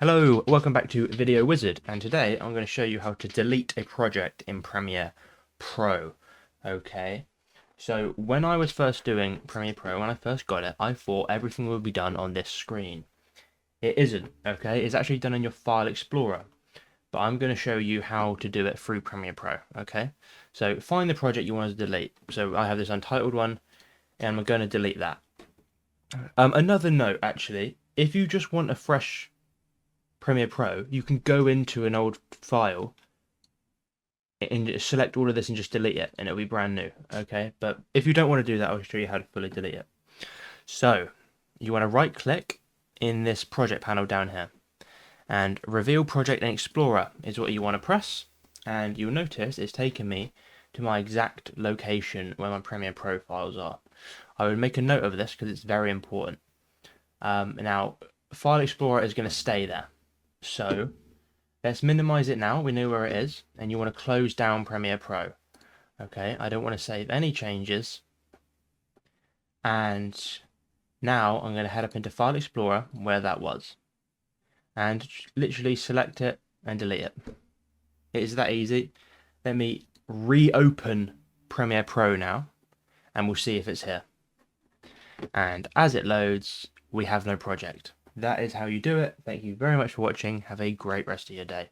Hello, welcome back to Video Wizard, and today I'm going to show you how to delete a project in Premiere Pro. Okay, so when I was first doing Premiere Pro, when I first got it, I thought everything would be done on this screen. It isn't, okay? It's actually done in your File Explorer, but I'm going to show you how to do it through Premiere Pro, okay? So find the project you want to delete. So I have this untitled one, and I'm going to delete that. Another note, actually, if you just want a fresh Premiere Pro, you can go into an old file and select all of this and just delete it, and it'll be brand new, okay? But if you don't want to do that, I'll show you how to fully delete it. So you want to right click in this project panel down here, and reveal project in Explorer is what you want to press, and you'll notice it's taken me to my exact location where my Premiere Pro files are. I would make a note of this because it's very important. Now, File Explorer is going to stay there. So let's minimize it now. We know where it is, and you want to close down Premiere Pro. Okay, I don't want to save any changes. And now I'm going to head up into File Explorer where that was, and literally select it and delete it. It is that easy. Let me reopen Premiere Pro now, and we'll see if it's here. And as it loads, we have no project. That is how you do it. Thank you very much for watching. Have a great rest of your day.